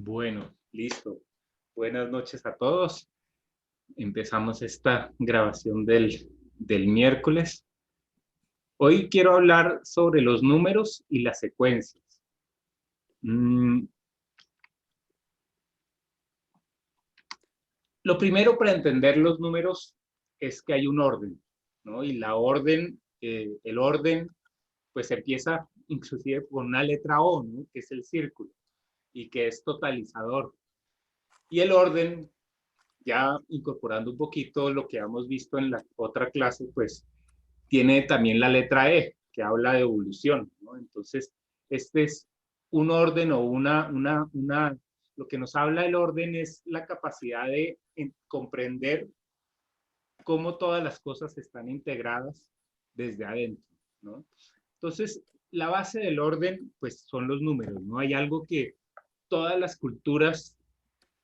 Bueno, listo. Buenas noches a todos. Empezamos esta grabación del miércoles. Hoy quiero hablar sobre los números y las secuencias. Mm, Lo primero para entender los números es que hay un orden, ¿no? Y el orden, pues empieza inclusive con una letra O, ¿no? Que es el círculo y que es totalizador. Y el orden, ya incorporando un poquito lo que hemos visto en la otra clase, pues tiene también la letra E, que habla de evolución, ¿no? Entonces, este es un orden o lo que nos habla el orden es la capacidad de comprender cómo todas las cosas están integradas desde adentro, ¿no? Entonces, la base del orden, pues son los números, ¿no? Hay algo que todas las culturas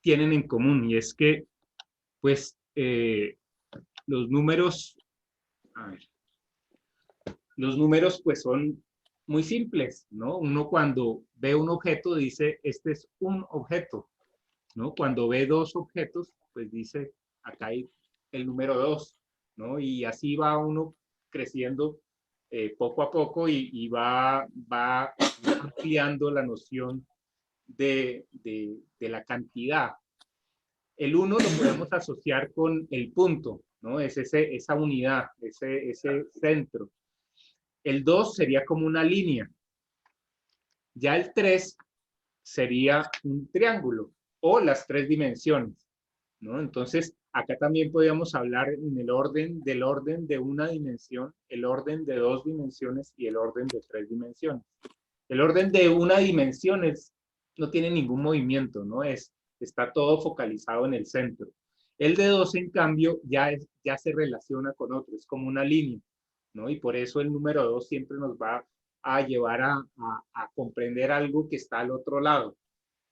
tienen en común y es que, pues, los números, a ver, los números pues son muy simples, ¿no? Uno cuando ve un objeto dice, este es un objeto, ¿no? Cuando ve dos objetos, pues dice, acá hay el número dos, ¿no? Y así va uno creciendo poco a poco y va ampliando la noción de la cantidad. El uno lo podemos asociar con el punto, ¿no? Es esa unidad, ese centro. El 2 sería como una línea. Ya el 3 sería un triángulo o las tres dimensiones, ¿no? Entonces, acá también podríamos hablar en el orden de una dimensión, el orden de dos dimensiones y el orden de tres dimensiones. El orden de una dimensión no tiene ningún movimiento, ¿no? Está todo focalizado en el centro. El de dos, en cambio, ya se relaciona con otro, es como una línea, ¿no? Y por eso el número dos siempre nos va a llevar a comprender algo que está al otro lado,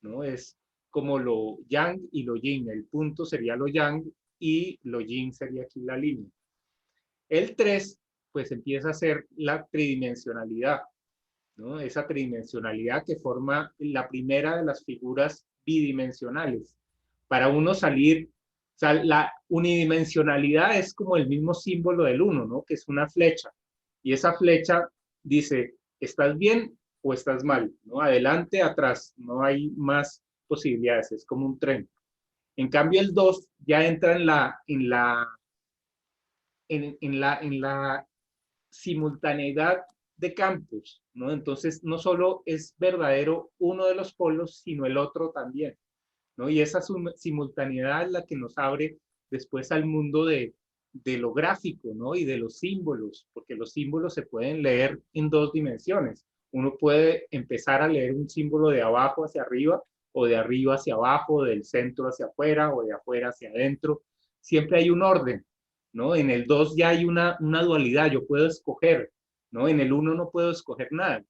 ¿no? Es como lo yang y lo yin. El punto sería lo yang y lo yin sería aquí la línea. El 3, pues empieza a ser la tridimensionalidad, ¿no? Esa tridimensionalidad que forma la primera de las figuras bidimensionales. Para uno salir, o sea, la unidimensionalidad es como el mismo símbolo del uno, ¿no? Que es una flecha. Y esa flecha dice, ¿estás bien o estás mal? ¿No? Adelante, atrás, no hay más posibilidades, es como un tren. En cambio, el 2 ya entra en la simultaneidad de campos, ¿no? Entonces, no solo es verdadero uno de los polos, sino el otro también, ¿no? Y esa simultaneidad es la que nos abre después al mundo de lo gráfico, ¿no? Y de los símbolos, porque los símbolos se pueden leer en dos dimensiones. Uno puede empezar a leer un símbolo de abajo hacia arriba, o de arriba hacia abajo, del centro hacia afuera, o de afuera hacia adentro. Siempre hay un orden, ¿no? En el 2 ya hay una dualidad, yo puedo escoger, ¿no? En el 1 no puedo escoger nada.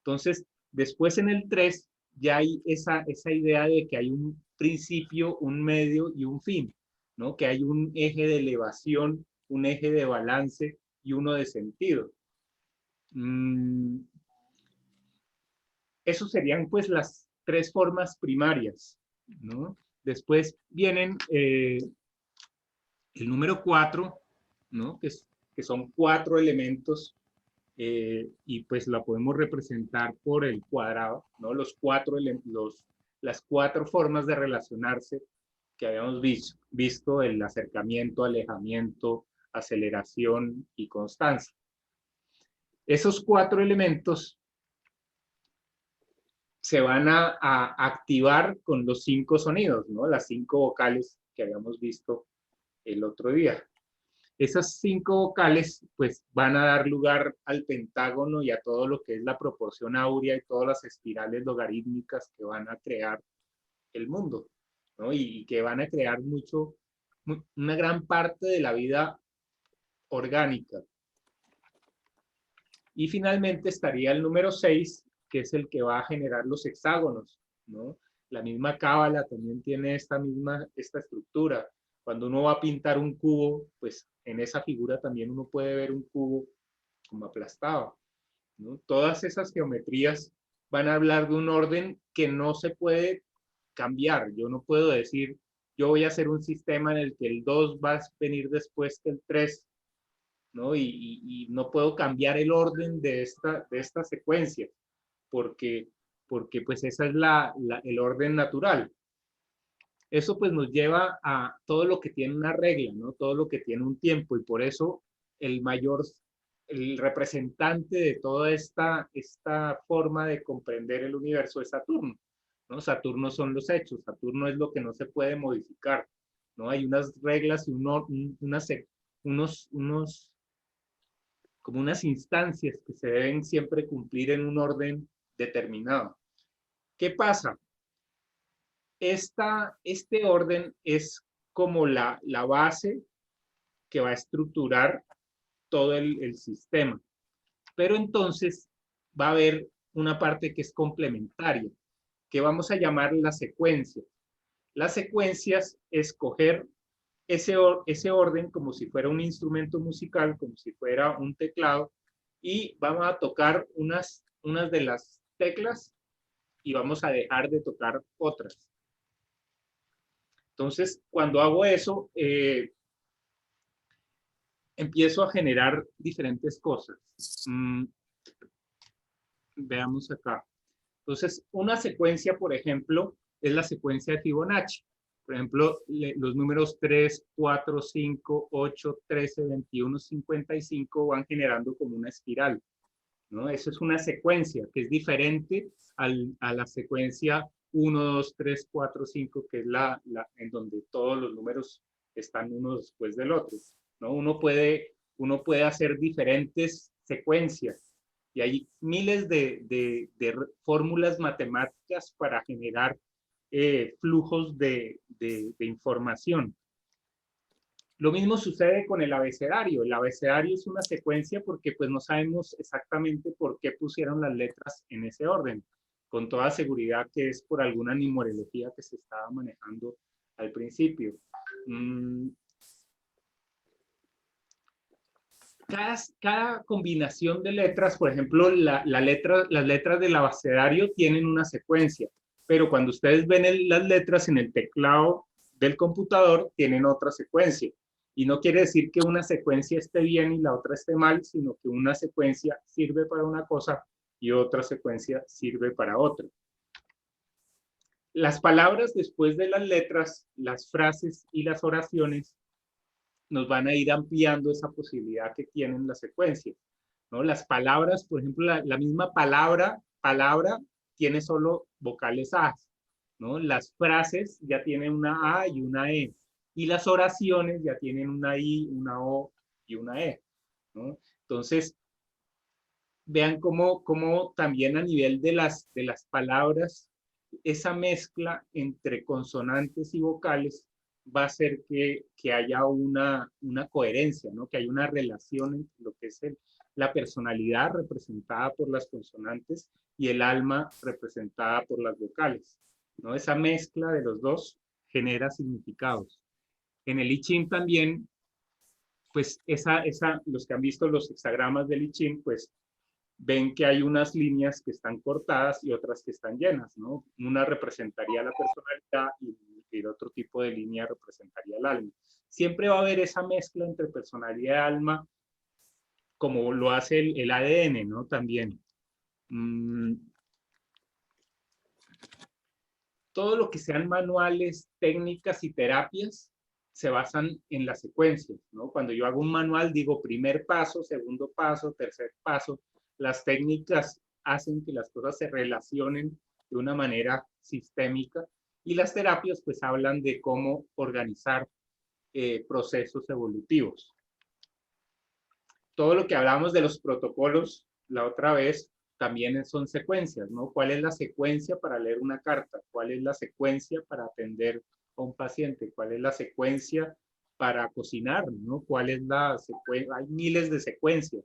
Entonces, después en el 3 ya hay esa idea de que hay un principio, un medio y un fin, ¿no? Que hay un eje de elevación, un eje de balance y uno de sentido. Eso serían pues las tres formas primarias, ¿no? Después vienen el número 4, ¿no? Que son cuatro elementos y pues la podemos representar por el cuadrado, ¿no? Las cuatro formas de relacionarse que habíamos visto, el acercamiento, alejamiento, aceleración y constancia. Esos cuatro elementos se van a activar con los cinco sonidos, ¿no? Las cinco vocales que habíamos visto el otro día. Esas cinco vocales pues van a dar lugar al pentágono y a todo lo que es la proporción áurea y todas las espirales logarítmicas que van a crear el mundo, ¿no? Y que van a crear una gran parte de la vida orgánica. Y finalmente estaría el número 6, que es el que va a generar los hexágonos, ¿no? La misma cábala también tiene esta estructura. Cuando uno va a pintar un cubo, pues en esa figura también uno puede ver un cubo como aplastado, ¿no? Todas esas geometrías van a hablar de un orden que no se puede cambiar. Yo no puedo decir, yo voy a hacer un sistema en el que el 2 va a venir después que el 3, ¿no? Y no puedo cambiar el orden de esta secuencia, porque, porque pues esa es el orden natural. Eso pues nos lleva a todo lo que tiene una regla, ¿no? Todo lo que tiene un tiempo, y por eso el mayor, el representante de toda esta forma de comprender el universo es Saturno, ¿no? Saturno son los hechos, Saturno es lo que no se puede modificar, ¿no? Hay unas reglas y como unas instancias que se deben siempre cumplir en un orden determinado. ¿Qué pasa? Este orden es como la base que va a estructurar todo el sistema. Pero entonces va a haber una parte que es complementaria, que vamos a llamar la secuencia. Las secuencias es coger ese orden como si fuera un instrumento musical, como si fuera un teclado, y vamos a tocar unas de las teclas y vamos a dejar de tocar otras. Entonces, cuando hago eso, empiezo a generar diferentes cosas. Veamos acá. Entonces, una secuencia, por ejemplo, es la secuencia de Fibonacci. Por ejemplo, los números 3, 4, 5, 8, 13, 21, 55 van generando como una espiral, ¿no? Eso es una secuencia que es diferente a la secuencia 1, 2, 3, 4, 5, que es en donde todos los números están uno después del otro, ¿no? Uno puede hacer diferentes secuencias y hay miles de fórmulas matemáticas para generar flujos de información. Lo mismo sucede con el abecedario. El abecedario es una secuencia porque pues no sabemos exactamente por qué pusieron las letras en ese orden. Con toda seguridad que es por alguna numerología que se estaba manejando al principio. Cada combinación de letras, por ejemplo, las letras del abecedario tienen una secuencia, pero cuando ustedes ven las letras en el teclado del computador, tienen otra secuencia. Y no quiere decir que una secuencia esté bien y la otra esté mal, sino que una secuencia sirve para una cosa y otra secuencia sirve para otra. Las palabras después de las letras, las frases y las oraciones nos van a ir ampliando esa posibilidad que tienen las secuencias, ¿no? Las palabras, por ejemplo, la misma palabra tiene solo vocales A, ¿no? Las frases ya tienen una A y una E, y las oraciones ya tienen una I, una O y una E, ¿no? Entonces, vean cómo también a nivel de las palabras, esa mezcla entre consonantes y vocales va a hacer que haya una coherencia, ¿no? Que haya una relación entre lo que es la personalidad representada por las consonantes y el alma representada por las vocales, ¿no? Esa mezcla de los dos genera significados. En el I Ching también, pues los que han visto los hexagramas del I Ching, pues ven que hay unas líneas que están cortadas y otras que están llenas, ¿no? Una representaría la personalidad y el otro tipo de línea representaría el alma. Siempre va a haber esa mezcla entre personalidad y alma, como lo hace el ADN, ¿no? También. Todo lo que sean manuales, técnicas y terapias se basan en las secuencias, ¿no? Cuando yo hago un manual digo primer paso, segundo paso, tercer paso. Las técnicas hacen que las cosas se relacionen de una manera sistémica y las terapias pues hablan de cómo organizar procesos evolutivos. Todo lo que hablamos de los protocolos la otra vez también son secuencias, ¿no? ¿Cuál es la secuencia para leer una carta? ¿Cuál es la secuencia para atender a un paciente? ¿Cuál es la secuencia para cocinar, ¿no? ¿Cuál es la secuencia? Hay miles de secuencias.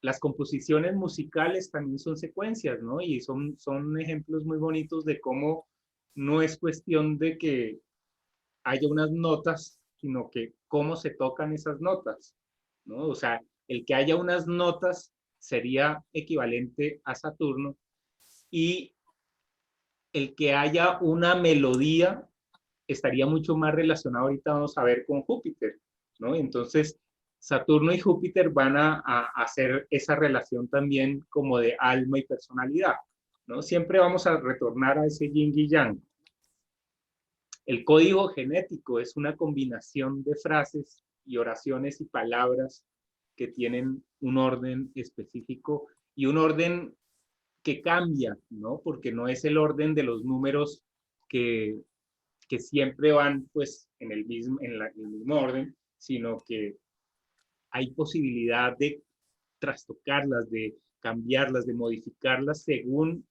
Las composiciones musicales también son secuencias, ¿no? Y son ejemplos muy bonitos de cómo no es cuestión de que haya unas notas, sino que cómo se tocan esas notas, ¿no? O sea, el que haya unas notas sería equivalente a Saturno y el que haya una melodía estaría mucho más relacionado, ahorita vamos a ver, con Júpiter, ¿no? Entonces, Saturno y Júpiter van a hacer esa relación también como de alma y personalidad, ¿no? Siempre vamos a retornar a ese yin y yang. El código genético es una combinación de frases y oraciones y palabras que tienen un orden específico y un orden que cambia, ¿no? Porque no es el orden de los números que, que siempre van pues en el mismo orden, sino que hay posibilidad de trastocarlas, de cambiarlas, de modificarlas según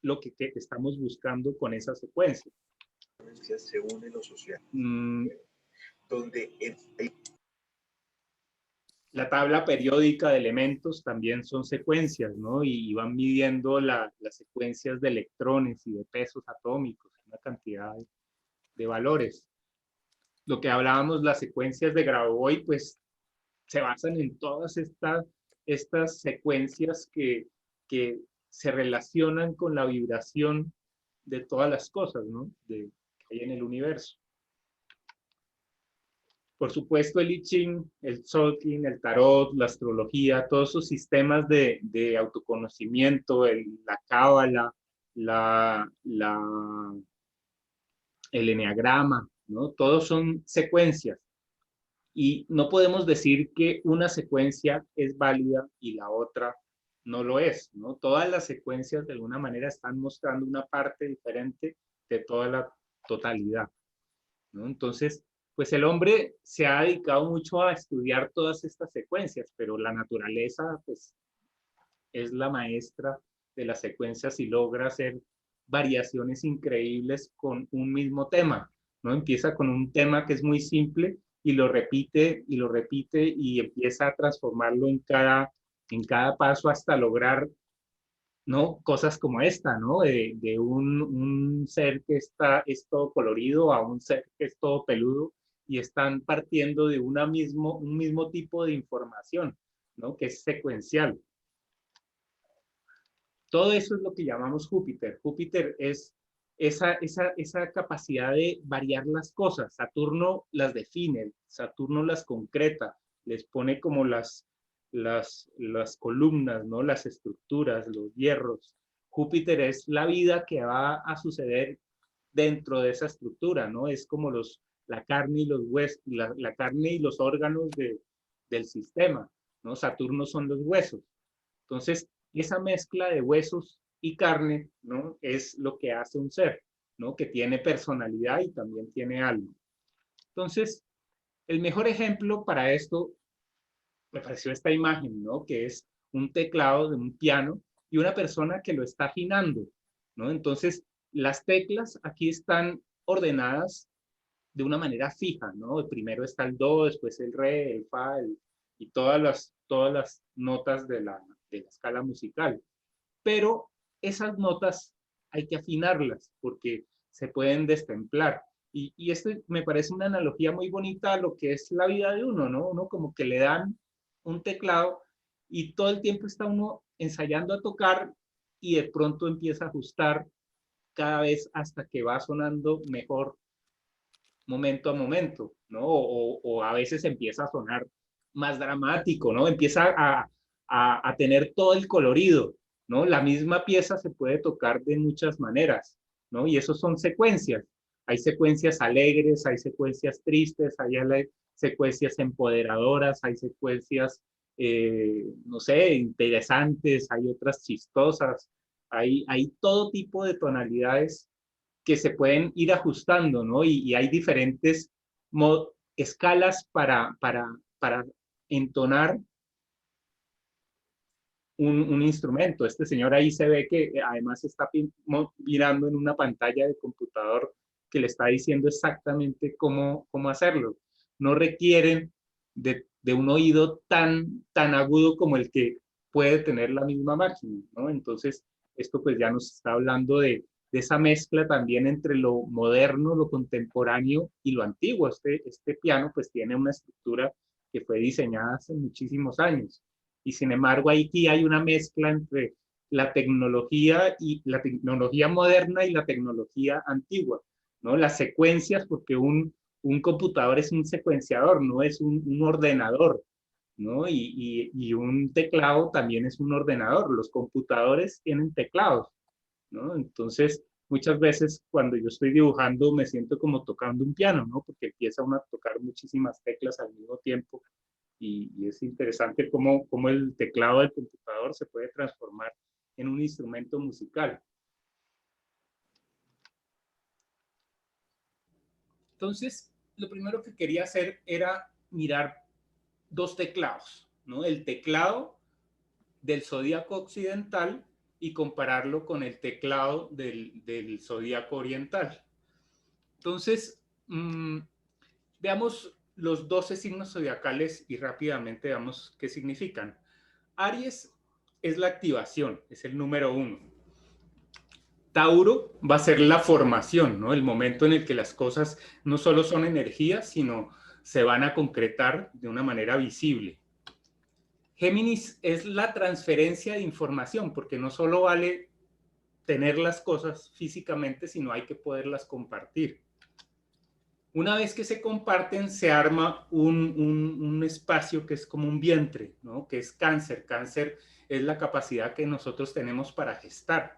lo que estamos buscando con esa secuencia. Se une lo social. Donde la tabla periódica de elementos también son secuencias, ¿no? Y van midiendo las secuencias de electrones y de pesos atómicos, una cantidad de valores. Lo que hablábamos, las secuencias de Grabovoi, pues se basan en todas estas secuencias que se relacionan con la vibración de todas las cosas, ¿no? Que hay en el universo. Por supuesto, el I Ching, el Tzolk'in, el Tarot, la astrología, todos esos sistemas de autoconocimiento, la cábala, el eneagrama, ¿no? Todos son secuencias. Y no podemos decir que una secuencia es válida y la otra no lo es, ¿no? Todas las secuencias de alguna manera están mostrando una parte diferente de toda la totalidad, ¿no? Entonces, pues el hombre se ha dedicado mucho a estudiar todas estas secuencias, pero la naturaleza, pues, es la maestra de las secuencias y logra hacer variaciones increíbles con un mismo tema, ¿no? Empieza con un tema que es muy simple y lo repite y empieza a transformarlo en cada paso hasta lograr, ¿no? Cosas como esta, ¿no? De un ser que es todo colorido a un ser que es todo peludo y están partiendo de un mismo tipo de información, ¿no? Que es secuencial. Todo eso es lo que llamamos Júpiter. Júpiter es esa capacidad de variar las cosas. Saturno las define, Saturno las concreta, les pone como las columnas, ¿no? Las estructuras, los hierros. Júpiter es la vida que va a suceder dentro de esa estructura, ¿no? Es como la carne y los huesos, la carne y los órganos del sistema, ¿no? Saturno son los huesos. Entonces, esa mezcla de huesos y carne, ¿no? Es lo que hace un ser, ¿no? Que tiene personalidad y también tiene alma. Entonces, el mejor ejemplo para esto me pareció esta imagen, ¿no? Que es un teclado de un piano y una persona que lo está afinando, ¿no? Entonces, las teclas aquí están ordenadas de una manera fija, ¿no? Primero está el do, después el re, el fa, y todas las notas de la escala musical. Pero esas notas hay que afinarlas porque se pueden destemplar. Y esto me parece una analogía muy bonita a lo que es la vida de uno, ¿no? Uno como que le dan un teclado y todo el tiempo está uno ensayando a tocar y de pronto empieza a ajustar cada vez hasta que va sonando mejor momento a momento, ¿no? O a veces empieza a sonar más dramático, ¿no? Empieza a tener todo el colorido, ¿no? La misma pieza se puede tocar de muchas maneras, ¿no? Y eso son secuencias. Hay secuencias alegres, hay secuencias tristes, hay secuencias empoderadoras, hay secuencias, no sé, interesantes, hay otras chistosas, hay todo tipo de tonalidades que se pueden ir ajustando, ¿no? Y hay diferentes escalas para entonar un instrumento. Este señor ahí se ve que además está mirando en una pantalla de computador que le está diciendo exactamente cómo hacerlo. No requieren de un oído tan agudo como el que puede tener la misma máquina, ¿no? Entonces, esto pues ya nos está hablando de esa mezcla también entre lo moderno, lo contemporáneo y lo antiguo. Este piano pues tiene una estructura que fue diseñada hace muchísimos años y sin embargo aquí hay una mezcla entre la tecnología moderna y la tecnología antigua, ¿no? Las secuencias, porque un computador es un secuenciador, no es un ordenador, ¿no? Y un teclado también es un ordenador. Los computadores tienen teclados, ¿no? Entonces, muchas veces cuando yo estoy dibujando me siento como tocando un piano, ¿no? Porque empieza uno a tocar muchísimas teclas al mismo tiempo y es interesante cómo el teclado del computador se puede transformar en un instrumento musical. Entonces, lo primero que quería hacer era mirar dos teclados, ¿no? El teclado del zodíaco occidental y compararlo con el teclado del zodíaco oriental. Entonces, veamos los 12 signos zodiacales y rápidamente veamos qué significan. Aries es la activación, es el número 1. Tauro va a ser la formación, ¿no? El momento en el que las cosas no solo son energía, sino se van a concretar de una manera visible. Géminis es la transferencia de información, porque no solo vale tener las cosas físicamente, sino hay que poderlas compartir. Una vez que se comparten, se arma un espacio que es como un vientre, ¿no? Que es Cáncer. Cáncer es la capacidad que nosotros tenemos para gestar.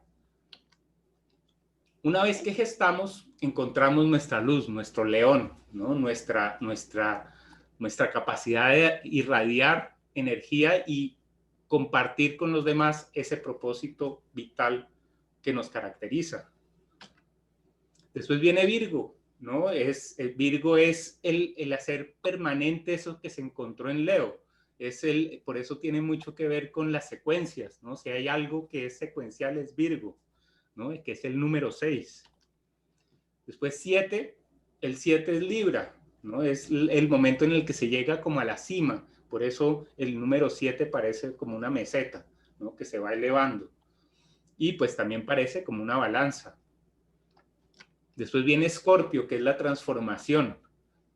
Una vez que gestamos, encontramos nuestra luz, nuestro león, ¿no? Nuestra capacidad de irradiar energía y compartir con los demás ese propósito vital que nos caracteriza. Después viene Virgo, ¿no? Virgo es el hacer permanente eso que se encontró en Leo. Por eso tiene mucho que ver con las secuencias, ¿no? Si hay algo que es secuencial es Virgo, ¿no? Que es el número 6. Después 7, el 7 es Libra, ¿no? Es el momento en el que se llega como a la cima. Por eso el número 7 parece como una meseta, ¿no? Que se va elevando. Y pues también parece como una balanza. Después viene Escorpio, que es la transformación,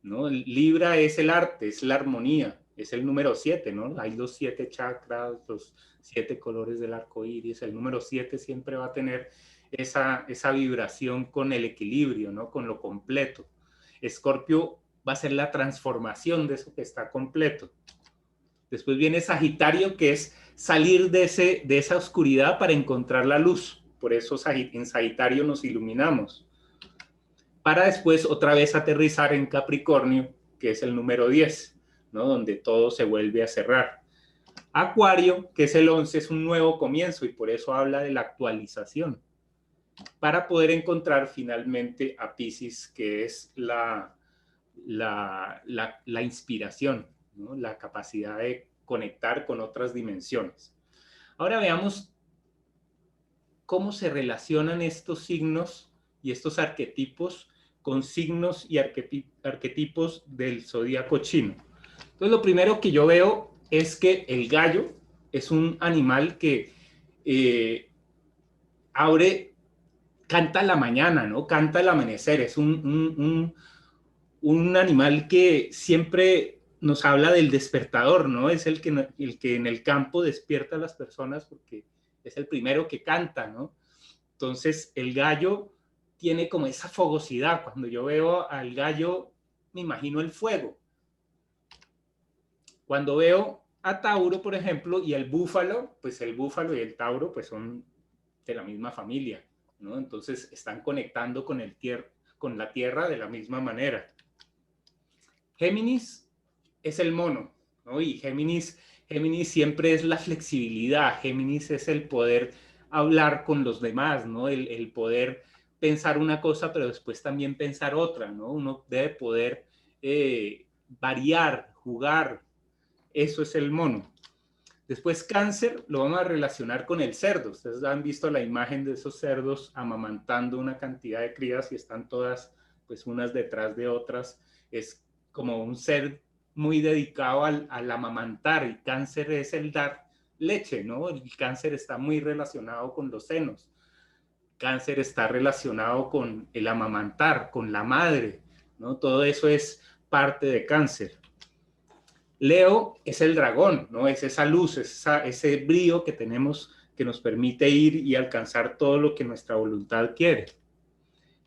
¿no? Libra es el arte, es la armonía, es el número 7, ¿no? Hay los 7 chakras, los 7 colores del arco iris. El número 7 siempre va a tener esa vibración con el equilibrio, ¿no? Con lo completo. Escorpio va a ser la transformación de eso que está completo. Después viene Sagitario, que es salir de esa oscuridad para encontrar la luz. Por eso en Sagitario nos iluminamos. Para después otra vez aterrizar en Capricornio, que es el número 10, ¿no? Donde todo se vuelve a cerrar. Acuario, que es el 11, es un nuevo comienzo y por eso habla de la actualización. Para poder encontrar finalmente a Piscis, que es la inspiración, ¿no? La capacidad de conectar con otras dimensiones. Ahora veamos cómo se relacionan estos signos y estos arquetipos con signos y arquetipos del zodíaco chino. Entonces, lo primero que yo veo es que el gallo es un animal que canta la mañana, ¿no? Canta el amanecer. Es un animal que siempre nos habla del despertador, ¿no? Es el que en el campo despierta a las personas porque es el primero que canta, ¿no? Entonces, el gallo tiene como esa fogosidad. Cuando yo veo al gallo, me imagino el fuego. Cuando veo a Tauro, por ejemplo, y el búfalo, pues el búfalo y el Tauro pues son de la misma familia, ¿no? Entonces están conectando con la tierra de la misma manera. Géminis es el mono, ¿no? Y Géminis siempre es la flexibilidad. Géminis es el poder hablar con los demás, ¿no? El poder pensar una cosa, pero después también pensar otra, ¿no? Uno debe poder variar, jugar. Eso es el mono. Después Cáncer lo vamos a relacionar con el cerdo. Ustedes han visto la imagen de esos cerdos amamantando una cantidad de crías y están todas pues unas detrás de otras. Es como un ser muy dedicado al amamantar, y Cáncer es el dar leche, ¿no? El Cáncer está muy relacionado con los senos. Cáncer está relacionado con el amamantar, con la madre, ¿no? Todo eso es parte de Cáncer. Leo es el dragón, ¿no? Es esa luz, ese brío que tenemos que nos permite ir y alcanzar todo lo que nuestra voluntad quiere.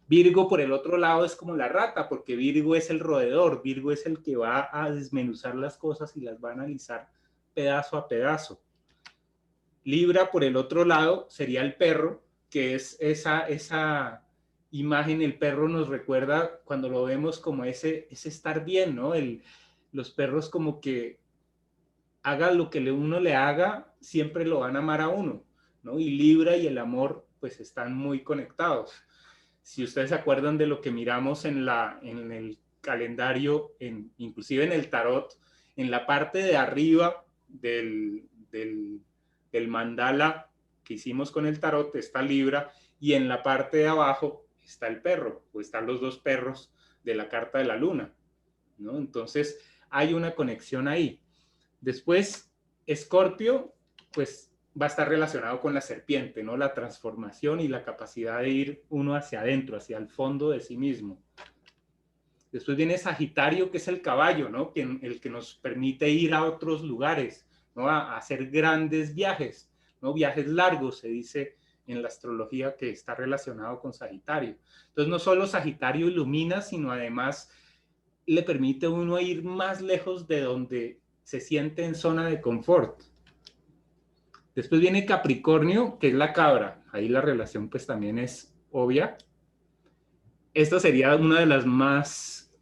Virgo, por el otro lado, es como la rata, porque Virgo es el roedor, Virgo es el que va a desmenuzar las cosas y las va a analizar pedazo a pedazo. Libra, por el otro lado, sería el perro, que es esa imagen. El perro nos recuerda, cuando lo vemos, como ese estar bien, ¿no? Los perros, como que haga lo que uno le haga, siempre lo van a amar a uno, ¿no? Y Libra y el amor, pues están muy conectados. Si ustedes se acuerdan de lo que miramos en el calendario, inclusive en el tarot, en la parte de arriba del mandala que hicimos con el tarot está Libra, y en la parte de abajo está el perro, o están los dos perros de la carta de la luna, ¿no? Entonces hay una conexión ahí. Después, Escorpio, pues va a estar relacionado con la serpiente, ¿no? La transformación y la capacidad de ir uno hacia adentro, hacia el fondo de sí mismo. Después viene Sagitario, que es el caballo, ¿no? El que nos permite ir a otros lugares, ¿no? A hacer grandes viajes, ¿no? Viajes largos, se dice en la astrología, que está relacionado con Sagitario. Entonces, no solo Sagitario ilumina, sino además le permite a uno ir más lejos de donde se siente en zona de confort. Después viene Capricornio, que es la cabra. Ahí la relación pues también es obvia. Esta sería una de las más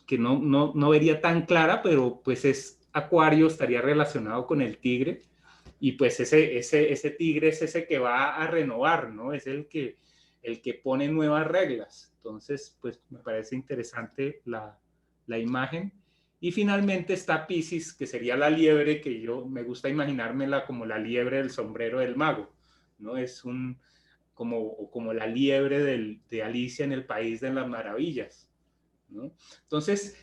que no vería tan clara, pero pues es Acuario, estaría relacionado con el tigre. Y pues ese tigre es ese que va a renovar, ¿no? Es el que pone nuevas reglas. Entonces, pues me parece interesante la imagen. Y finalmente está Piscis, que sería la liebre, que yo me gusta imaginármela como la liebre del sombrero del mago, ¿no? Es como la liebre de Alicia en el País de las Maravillas, ¿no? Entonces,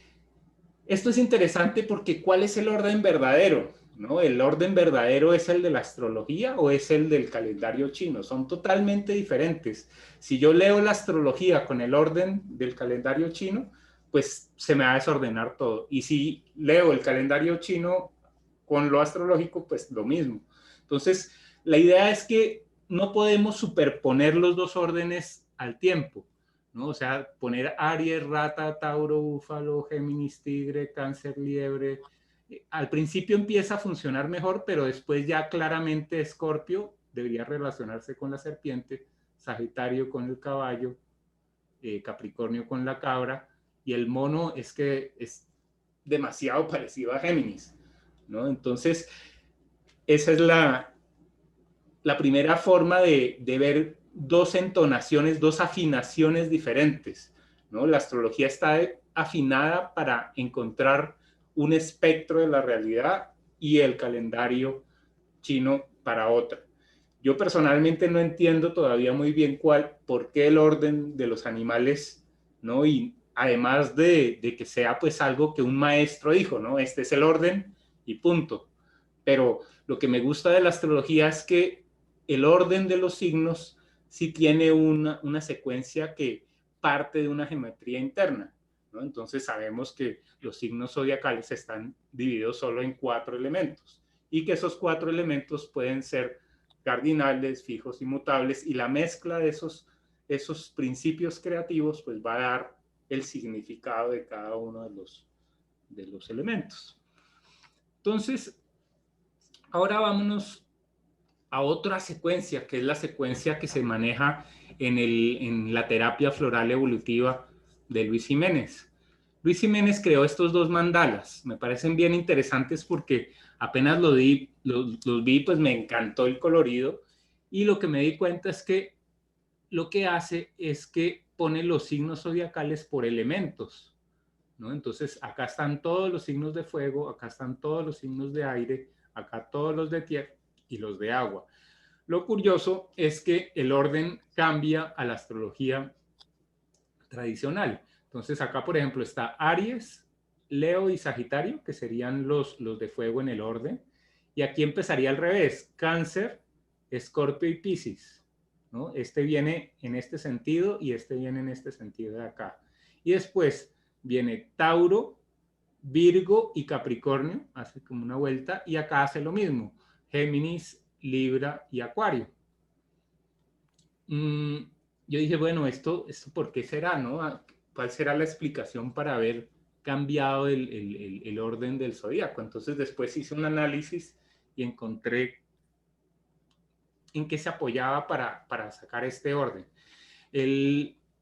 esto es interesante porque ¿cuál es el orden verdadero? ¿No? ¿El orden verdadero es el de la astrología o es el del calendario chino? Son totalmente diferentes. Si yo leo la astrología con el orden del calendario chino, pues se me va a desordenar todo. Y si leo el calendario chino con lo astrológico, pues lo mismo. Entonces, la idea es que no podemos superponer los dos órdenes al tiempo, ¿no? O sea, poner Aries, Rata, Tauro, Búfalo, Géminis, Tigre, Cáncer, Liebre. Al principio empieza a funcionar mejor, pero después ya claramente Escorpio debería relacionarse con la serpiente, Sagitario con el caballo, Capricornio con la cabra, y el mono es que es demasiado parecido a Géminis, ¿no? Entonces, esa es la primera forma de ver dos entonaciones, dos afinaciones diferentes, ¿no? La astrología está afinada para encontrar un espectro de la realidad y el calendario chino para otra. Yo personalmente no entiendo todavía muy bien por qué el orden de los animales, ¿no? Y además de que sea pues algo que un maestro dijo, ¿no? Este es el orden y punto. Pero lo que me gusta de la astrología es que el orden de los signos sí tiene una secuencia que parte de una geometría interna, ¿no? Entonces sabemos que los signos zodiacales están divididos solo en 4 elementos y que esos 4 elementos pueden ser cardinales, fijos y mutables, y la mezcla de esos principios creativos pues va a dar el significado de cada uno de los elementos. Entonces, ahora vámonos a otra secuencia, que es la secuencia que se maneja en la terapia floral evolutiva de Luis Jiménez. Luis Jiménez creó estos dos mandalas. Me parecen bien interesantes porque apenas los vi, pues me encantó el colorido, y lo que me di cuenta es que lo que hace es que pone los signos zodiacales por elementos, ¿no? Entonces, acá están todos los signos de fuego, acá están todos los signos de aire, acá todos los de tierra y los de agua. Lo curioso es que el orden cambia a la astrología tradicional. Entonces, acá, por ejemplo, está Aries, Leo y Sagitario, que serían los de fuego en el orden. Y aquí empezaría al revés: Cáncer, Escorpio y Piscis, ¿no? Este viene en este sentido y este viene en este sentido de acá. Y después viene Tauro, Virgo y Capricornio, hace como una vuelta, y acá hace lo mismo: Géminis, Libra y Acuario. Yo dije, bueno, ¿esto por qué será, no? ¿Cuál será la explicación para haber cambiado el orden del zodíaco? Entonces después hice un análisis y encontré en qué se apoyaba para sacar este orden.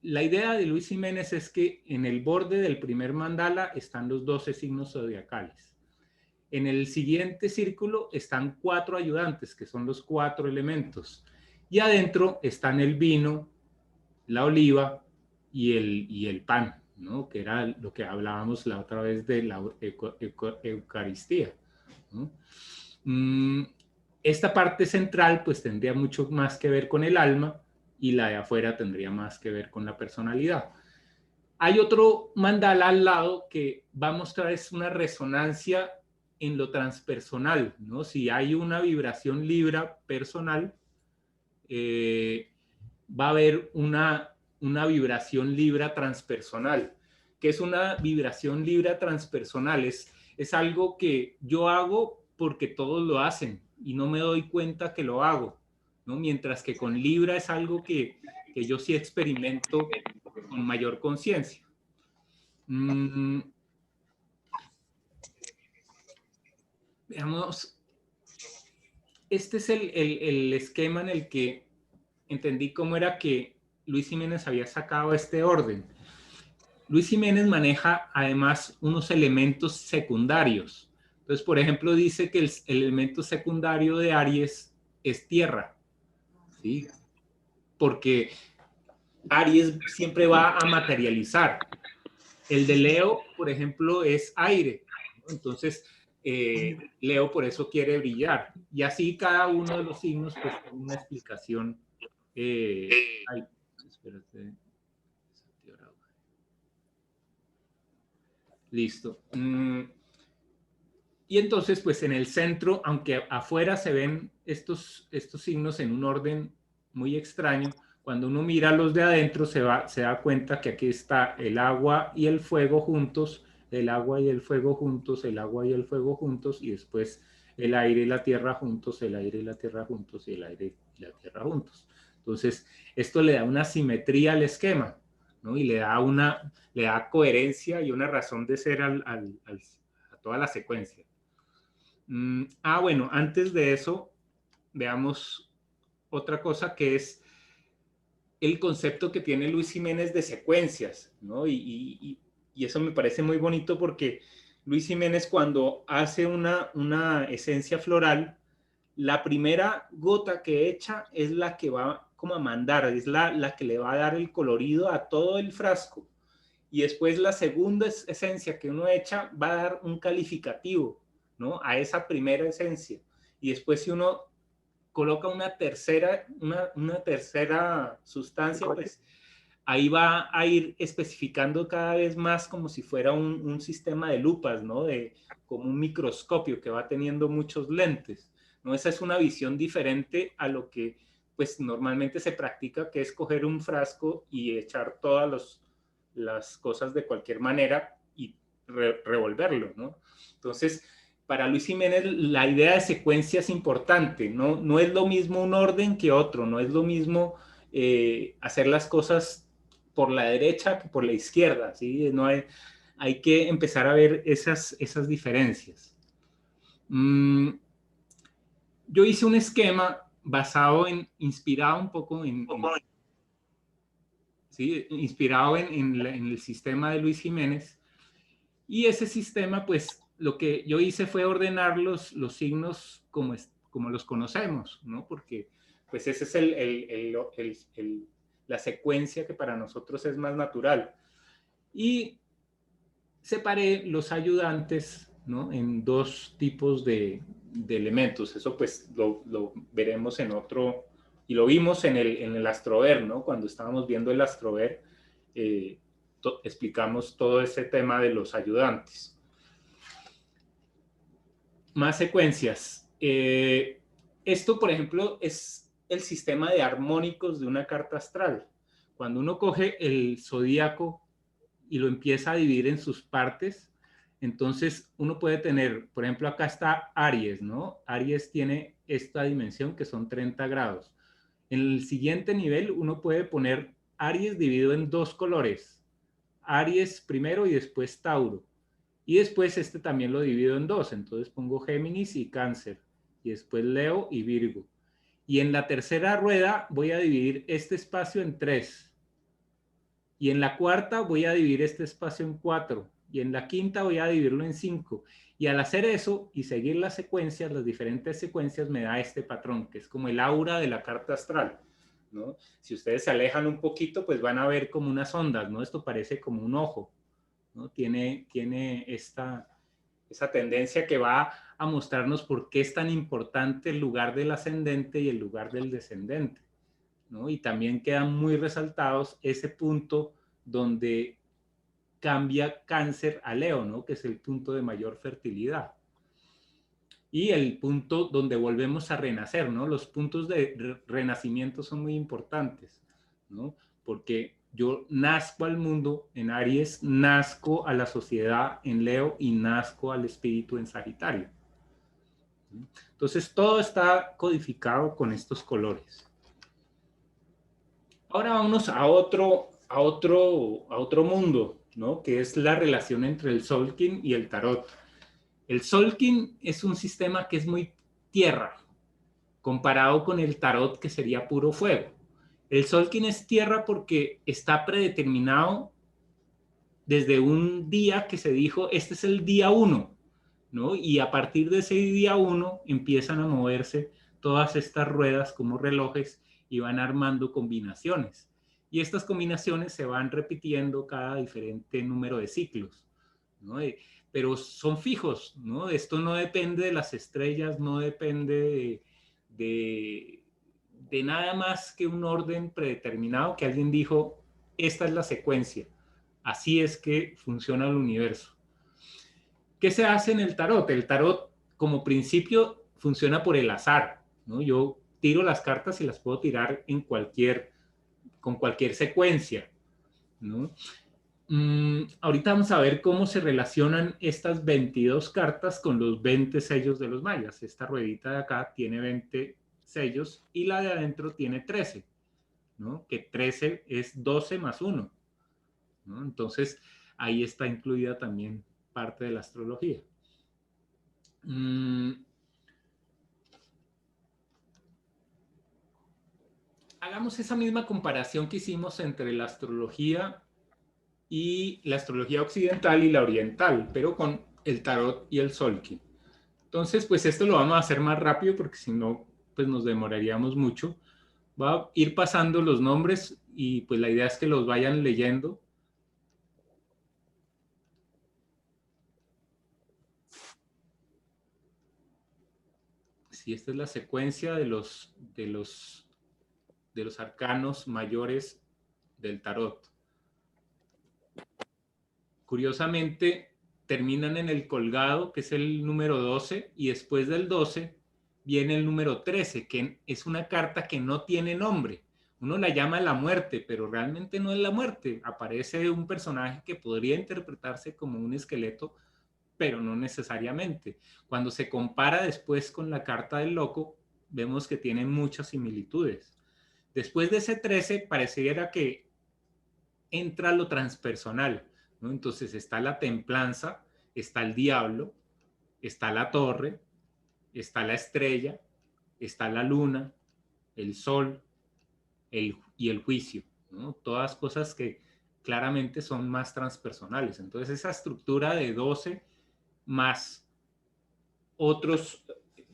La idea de Luis Jiménez es que en el borde del primer mandala están los 12 signos zodiacales. En el siguiente círculo están 4 ayudantes, que son los 4 elementos. Y adentro están el vino, la oliva y el pan, ¿no? Que era lo que hablábamos la otra vez de la Eucaristía, ¿no? Esta parte central pues tendría mucho más que ver con el alma y la de afuera tendría más que ver con la personalidad. Hay otro mandala al lado que va a mostrar es una resonancia en lo transpersonal, ¿no? Si hay una vibración Libra personal, va a haber una vibración Libra transpersonal. ¿Qué es una vibración Libra transpersonal? Es algo que yo hago porque todos lo hacen y no me doy cuenta que lo hago, ¿no? Mientras que con Libra es algo que yo sí experimento con mayor conciencia. Veamos, este es el esquema en el que entendí cómo era que Luis Jiménez había sacado este orden. Luis Jiménez maneja además unos elementos secundarios. Entonces, por ejemplo, dice que el elemento secundario de Aries es tierra, ¿sí? Porque Aries siempre va a materializar. El de Leo, por ejemplo, es aire. Entonces, Leo por eso quiere brillar. Y así cada uno de los signos, pues, tiene una explicación. Ay, espérate. Listo. Y entonces, pues en el centro, aunque afuera se ven estos signos en un orden muy extraño, cuando uno mira los de adentro se da cuenta que aquí está el agua y el fuego juntos, el agua y el fuego juntos, el agua y el fuego juntos, y después el aire y la tierra juntos, el aire y la tierra juntos, y el aire y la tierra juntos. Entonces, esto le da una simetría al esquema, ¿no? Y le da coherencia y una razón de ser a toda la secuencia. Bueno, antes de eso, veamos otra cosa que es el concepto que tiene Luis Jiménez de secuencias, ¿no? Y eso me parece muy bonito porque Luis Jiménez cuando hace una esencia floral, la primera gota que echa es la que va como a mandar, es la que le va a dar el colorido a todo el frasco. Y después la segunda esencia que uno echa va a dar un calificativo, ¿no? A esa primera esencia. Y después si uno coloca una tercera sustancia, pues ahí va a ir especificando cada vez más como si fuera un sistema de lupas, ¿no? Como un microscopio que va teniendo muchos lentes, ¿no? Esa es una visión diferente a lo que pues normalmente se practica, que es coger un frasco y echar todas las cosas de cualquier manera y revolverlo, ¿no? Entonces, para Luis Jiménez la idea de secuencia es importante, no es lo mismo un orden que otro, no es lo mismo hacer las cosas por la derecha que por la izquierda, ¿sí? No hay que empezar a ver esas diferencias. Yo hice un esquema inspirado un poco ¿sí? Inspirado en el sistema de Luis Jiménez, y ese sistema, pues, lo que yo hice fue ordenar los signos como los conocemos, ¿no? Porque, pues, esa es la secuencia que para nosotros es más natural. Y separé los ayudantes, ¿no? En 2 tipos de elementos. Eso, pues, lo veremos en otro, y lo vimos en el Astrover, ¿no? Cuando estábamos viendo el Astrover, explicamos todo ese tema de los ayudantes. Más secuencias. Esto, por ejemplo, es el sistema de armónicos de una carta astral. Cuando uno coge el zodíaco y lo empieza a dividir en sus partes, Entonces, uno puede tener, por ejemplo, acá está Aries, ¿no? Aries tiene esta dimensión que son 30 grados. En el siguiente nivel, uno puede poner Aries dividido en dos colores. Aries primero y después Tauro. Y después este también lo divido en dos. Entonces pongo Géminis y Cáncer. Y después Leo y Virgo. Y en la tercera rueda voy a dividir este espacio en 3. Y en la cuarta voy a dividir este espacio en 4. Y en la quinta voy a dividirlo en 5. Y al hacer eso y seguir las secuencias, las diferentes secuencias, me da este patrón, que es como el aura de la carta astral, ¿no? Si ustedes se alejan un poquito, pues van a ver como unas ondas, ¿no? Esto parece como un ojo, ¿no? Tiene esa tendencia que va a mostrarnos por qué es tan importante el lugar del ascendente y el lugar del descendente, ¿no? Y también quedan muy resaltados ese punto donde cambia Cáncer a Leo, ¿no? Que es el punto de mayor fertilidad. Y el punto donde volvemos a renacer, ¿no? Los puntos de renacimiento son muy importantes, ¿no? Porque yo nazco al mundo en Aries, nazco a la sociedad en Leo y nazco al espíritu en Sagitario. Entonces todo está codificado con estos colores. Ahora vamos a otro mundo, ¿no? Que es la relación entre el Solkin y el Tarot. El Solkin es un sistema que es muy tierra, comparado con el Tarot, que sería puro fuego. El Solkin es tierra porque está predeterminado desde un día que se dijo, este es el día 1, ¿no? Y a partir de ese día 1 empiezan a moverse todas estas ruedas como relojes y van armando combinaciones. Y estas combinaciones se van repitiendo cada diferente número de ciclos, ¿no? Pero son fijos, ¿no? Esto no depende de las estrellas, no depende de nada más que un orden predeterminado que alguien dijo, esta es la secuencia, así es que funciona el universo. ¿Qué se hace en el tarot? El tarot, como principio, funciona por el azar, ¿no? Yo tiro las cartas y las puedo tirar con cualquier secuencia, ¿no? Ahorita vamos a ver cómo se relacionan estas 22 cartas con los 20 sellos de los mayas. Esta ruedita de acá tiene 20 sellos y la de adentro tiene 13, ¿no? Que 13 es 12 más 1, ¿no? Entonces, ahí está incluida también parte de la astrología. Hagamos esa misma comparación que hicimos entre la astrología occidental y la oriental, pero con el tarot y el Solkin. Entonces, pues esto lo vamos a hacer más rápido porque si no, pues nos demoraríamos mucho. Va a ir pasando los nombres y pues la idea es que los vayan leyendo. Si esta es la secuencia de los arcanos mayores del tarot. Curiosamente, terminan en el colgado, que es el número 12, y después del 12 viene el número 13, que es una carta que no tiene nombre. Uno la llama la muerte, pero realmente no es la muerte. Aparece un personaje que podría interpretarse como un esqueleto, pero no necesariamente. Cuando se compara después con la carta del loco, vemos que tiene muchas similitudes. Después de ese 13, pareciera que entra lo transpersonal, ¿no? Entonces está la templanza, está el diablo, está la torre, está la estrella, está la luna, el sol y el juicio, ¿no? Todas cosas que claramente son más transpersonales. Entonces esa estructura de 12 más otros,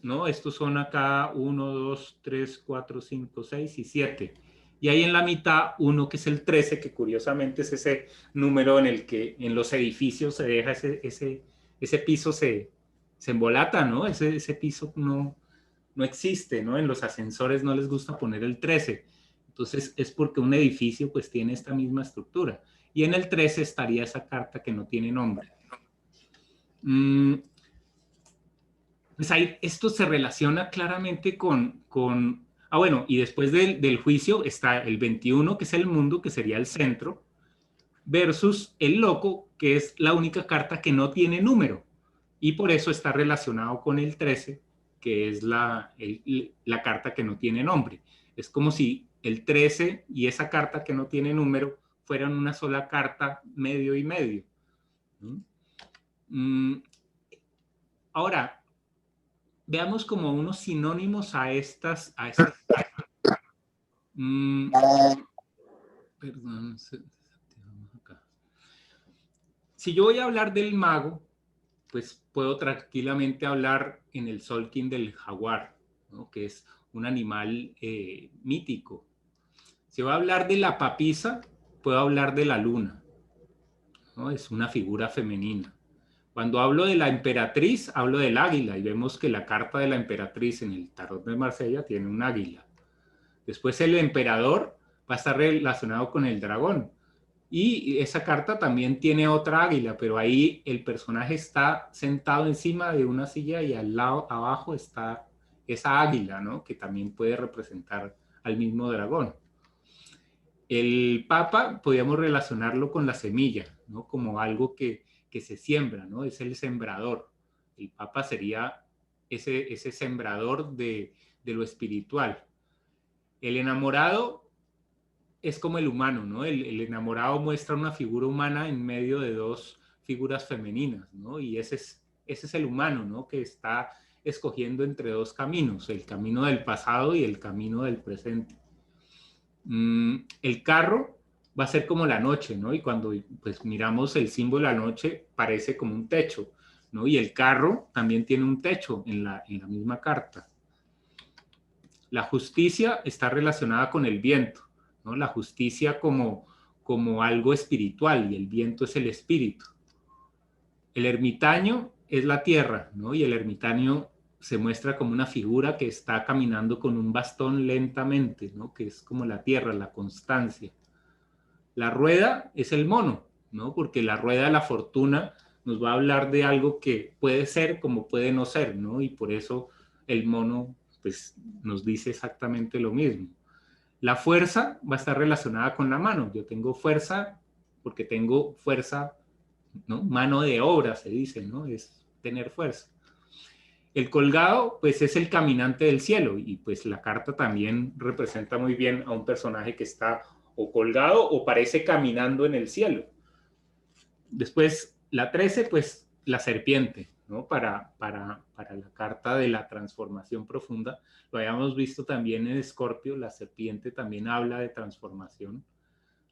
¿no? Estos son acá 1, 2, 3, 4, 5, 6 y 7. Y hay en la mitad uno que es el 13, que curiosamente es ese número en el que en los edificios se deja ese piso, se embolata, ¿no? Ese piso no existe, ¿no? En los ascensores no les gusta poner el 13. Entonces es porque un edificio pues tiene esta misma estructura. Y en el 13 estaría esa carta que no tiene nombre. Pues ahí, esto se relaciona claramente con bueno, y después del juicio está el 21, que es el mundo, que sería el centro, versus el loco, que es la única carta que no tiene número, y por eso está relacionado con el 13, que es la carta que no tiene nombre. Es como si el 13 y esa carta que no tiene número fueran una sola carta, medio y medio. Ahora, veamos como unos sinónimos a estas perdón, acá. Si yo voy a hablar del mago, pues puedo tranquilamente hablar en el Solkin del jaguar, ¿no? Que es un animal mítico. Si voy a hablar de la papisa, puedo hablar de la luna, ¿no? Es una figura femenina. Cuando hablo de la emperatriz, hablo del águila, y vemos que la carta de la emperatriz en el tarot de Marsella tiene un águila. Después el emperador va a estar relacionado con el dragón. Y esa carta también tiene otra águila, pero ahí el personaje está sentado encima de una silla y al lado abajo está esa águila, ¿no? Que también puede representar al mismo dragón. El papa podríamos relacionarlo con la semilla, ¿no? Como algo que se siembra, ¿no? Es el sembrador. El papa sería ese sembrador de lo espiritual. El enamorado es como el humano, ¿no? El enamorado muestra una figura humana en medio de dos figuras femeninas, ¿no? Y ese es el humano, ¿no? Que está escogiendo entre dos caminos, el camino del pasado y el camino del presente. El carro va a ser como la noche, ¿no? Y cuando pues miramos el símbolo de la noche, parece como un techo, ¿no? Y el carro también tiene un techo en la misma carta. La justicia está relacionada con el viento, ¿no? La justicia como algo espiritual, y el viento es el espíritu. El ermitaño es la tierra, ¿no? Y el ermitaño se muestra como una figura que está caminando con un bastón lentamente, ¿no? Que es como la tierra, la constancia. La rueda es el mono, ¿no? Porque la rueda de la fortuna nos va a hablar de algo que puede ser como puede no ser, ¿no? Y por eso el mono pues nos dice exactamente lo mismo. La fuerza va a estar relacionada con la mano. Yo tengo fuerza porque tengo fuerza, ¿no? Mano de obra se dice, ¿no? Es tener fuerza. El colgado, pues es el caminante del cielo, y pues la carta también representa muy bien a un personaje que está o colgado o parece caminando en el cielo. Después, la 13, pues la serpiente, ¿no? Para la carta de la transformación profunda. Lo habíamos visto también en Escorpio, la serpiente también habla de transformación.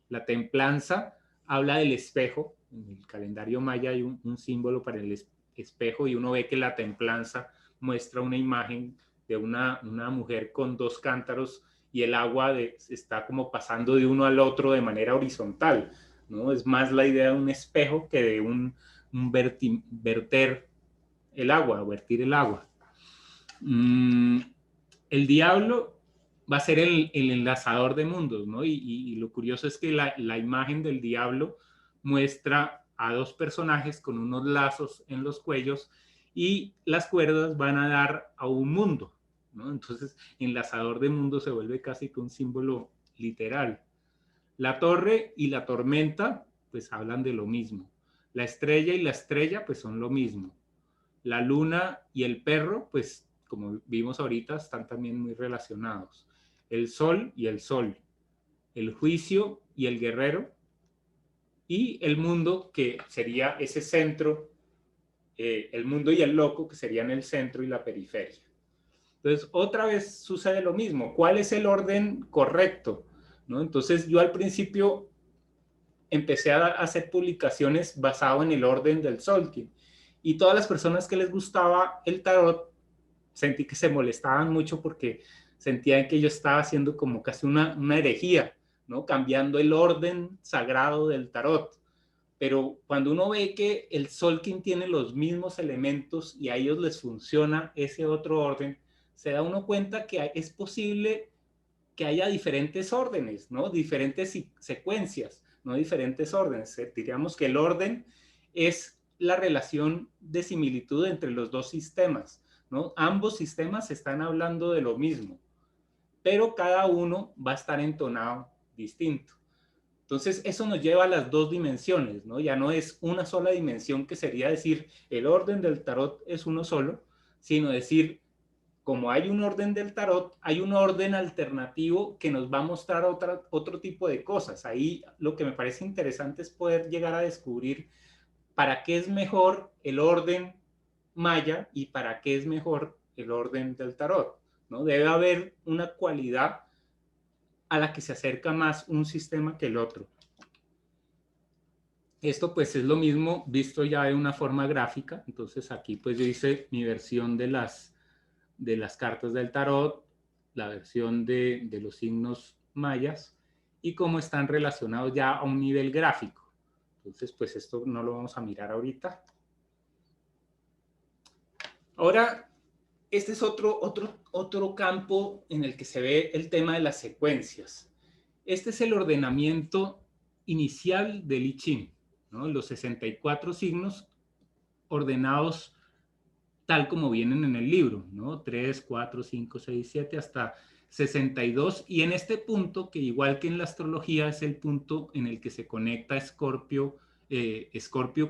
La templanza habla del espejo. En el calendario maya hay un símbolo para el espejo, y uno ve que la templanza muestra una imagen de una mujer con dos cántaros, y el agua está como pasando de uno al otro de manera horizontal, ¿no? Es más la idea de un espejo que de un verter el agua, vertir el agua. El diablo va a ser el enlazador de mundos, ¿no? Y lo curioso es que la imagen del diablo muestra a dos personajes con unos lazos en los cuellos, y las cuerdas van a dar a un mundo, ¿no? Entonces, enlazador de mundos se vuelve casi que un símbolo literal. La torre y la tormenta, pues hablan de lo mismo. La estrella y la estrella, pues son lo mismo. La luna y el perro, pues como vimos ahorita, están también muy relacionados. El sol y el sol. El juicio y el guerrero. Y el mundo, que sería ese centro, el mundo y el loco, que serían el centro y la periferia. Entonces, otra vez sucede lo mismo. ¿Cuál es el orden correcto? ¿No? Entonces, yo al principio empecé a hacer publicaciones basado en el orden del Solkin, y todas las personas que les gustaba el tarot sentí que se molestaban mucho porque sentían que yo estaba haciendo como casi una herejía, ¿no? Cambiando el orden sagrado del tarot. Pero cuando uno ve que el Solkin tiene los mismos elementos y a ellos les funciona ese otro orden, se da uno cuenta que es posible que haya diferentes órdenes, ¿no? Diferentes secuencias, no diferentes órdenes. Diríamos que el orden es la relación de similitud entre los dos sistemas, ¿no? Ambos sistemas están hablando de lo mismo, pero cada uno va a estar entonado distinto. Entonces, eso nos lleva a las dos dimensiones, ¿no? Ya no es una sola dimensión, que sería decir, el orden del tarot es uno solo, sino decir, como hay un orden del tarot, hay un orden alternativo que nos va a mostrar otro tipo de cosas. Ahí lo que me parece interesante es poder llegar a descubrir para qué es mejor el orden maya y para qué es mejor el orden del tarot, ¿no? Debe haber una cualidad a la que se acerca más un sistema que el otro. Esto pues es lo mismo visto ya de una forma gráfica. Entonces aquí pues yo hice mi versión de las cartas del tarot, la versión de los signos mayas y cómo están relacionados ya a un nivel gráfico. Entonces pues esto no lo vamos a mirar ahorita. Ahora, este es otro campo en el que se ve el tema de las secuencias. Este es el ordenamiento inicial del I Ching, ¿no? Los 64 signos ordenados tal como vienen en el libro, ¿no? 3, 4, 5, 6, 7, hasta 62. Y en este punto, que igual que en la astrología, es el punto en el que se conecta Escorpio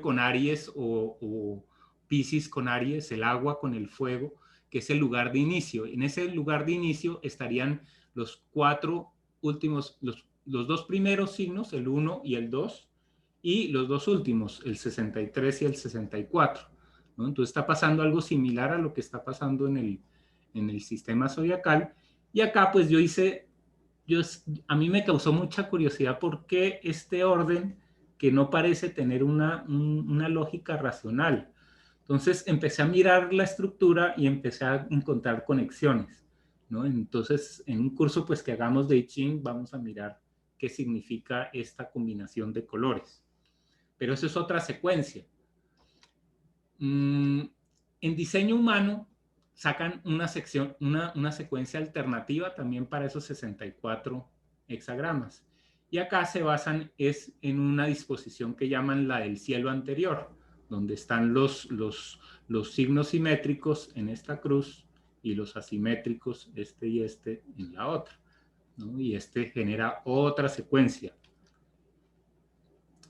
con Aries o Piscis con Aries, el agua con el fuego, que es el lugar de inicio. En ese lugar de inicio estarían los cuatro últimos, los dos primeros signos, el 1 y el 2, y los dos últimos, el 63 y el 64. ¿no? Entonces está pasando algo similar a lo que está pasando en el sistema zodiacal. Y acá pues a mí me causó mucha curiosidad por qué este orden que no parece tener una lógica racional. Entonces empecé a mirar la estructura y empecé a encontrar conexiones, ¿no? Entonces en un curso pues que hagamos de I Ching vamos a mirar qué significa esta combinación de colores. Pero eso es otra secuencia. En diseño humano sacan una secuencia alternativa también para esos 64 hexagramas. Y acá se basan en una disposición que llaman la del cielo anterior, donde están los signos simétricos en esta cruz y los asimétricos, este y este, en la otra, ¿no? Y este genera otra secuencia.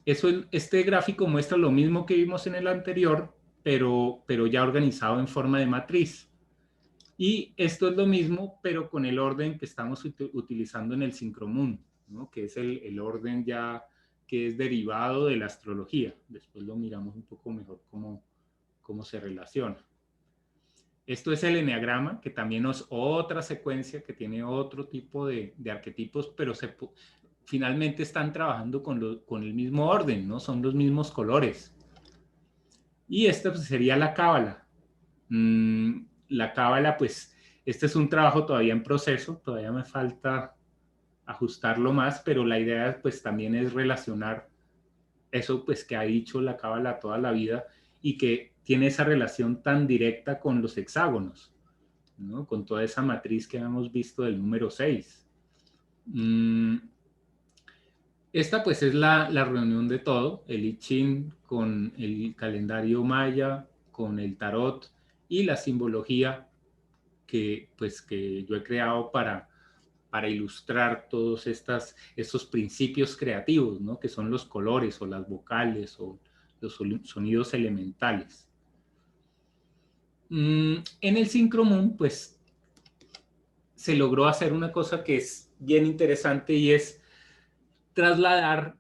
Este gráfico muestra lo mismo que vimos en el anterior, pero ya organizado en forma de matriz. Y esto es lo mismo, pero con el orden que estamos utilizando en el Syncromoon, ¿no? Que es el orden ya que es derivado de la astrología. Después lo miramos un poco mejor cómo se relaciona. Esto es el eneagrama, que también es otra secuencia que tiene otro tipo de arquetipos, pero finalmente están trabajando con el mismo orden, ¿no? Son los mismos colores. Y esta pues, sería la cábala. La cábala, pues, este es un trabajo todavía en proceso, todavía me falta ajustarlo más, pero la idea pues también es relacionar eso pues que ha dicho la cábala toda la vida y que tiene esa relación tan directa con los hexágonos, ¿no? Con toda esa matriz que hemos visto del número 6. Esta pues es la reunión de todo, el I Ching con el calendario maya, con el tarot y la simbología que yo he creado para ilustrar todos estos principios creativos, ¿no? Que son los colores o las vocales o los sonidos elementales. En el Syncromoon pues se logró hacer una cosa que es bien interesante y es trasladar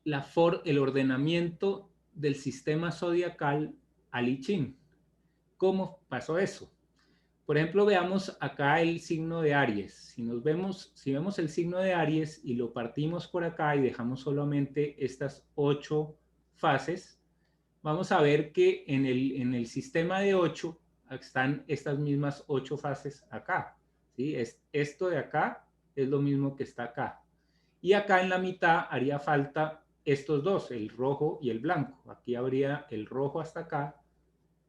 el ordenamiento del sistema zodiacal al I Ching. ¿Cómo pasó eso? Por ejemplo, veamos acá el signo de Aries. Si vemos el signo de Aries y lo partimos por acá y dejamos solamente estas 8 fases, vamos a ver que en el sistema de 8 están estas mismas 8 fases acá. ¿sí? Esto de acá es lo mismo que está acá. Y acá en la mitad haría falta estos dos, el rojo y el blanco. Aquí habría el rojo hasta acá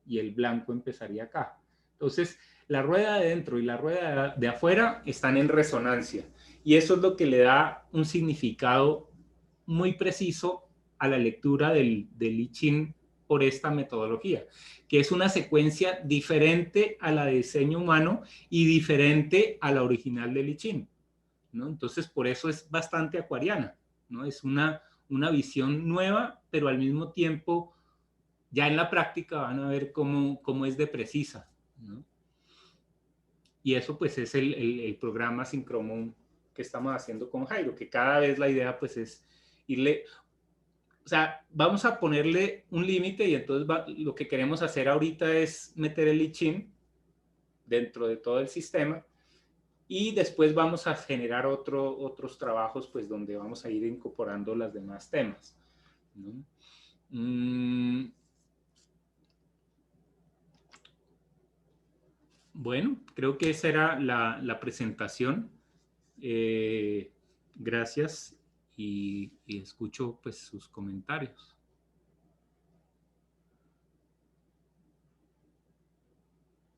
y el blanco empezaría acá. Entonces, la rueda de dentro y la rueda de afuera están en resonancia. Y eso es lo que le da un significado muy preciso a la lectura del I Ching por esta metodología, que es una secuencia diferente a la de diseño humano y diferente a la original del I Ching, ¿no? Entonces, por eso es bastante acuariana. ¿no? Es una visión nueva, pero al mismo tiempo, ya en la práctica van a ver cómo es de precisa, ¿no? Y eso pues es el programa Synchromon que estamos haciendo con Jairo, que cada vez la idea pues es irle, o sea, vamos a ponerle un límite y entonces lo que queremos hacer ahorita es meter el I-Ching dentro de todo el sistema y después vamos a generar otros trabajos pues donde vamos a ir incorporando los demás temas, ¿no? Bueno, creo que esa era la presentación. Gracias y escucho pues sus comentarios.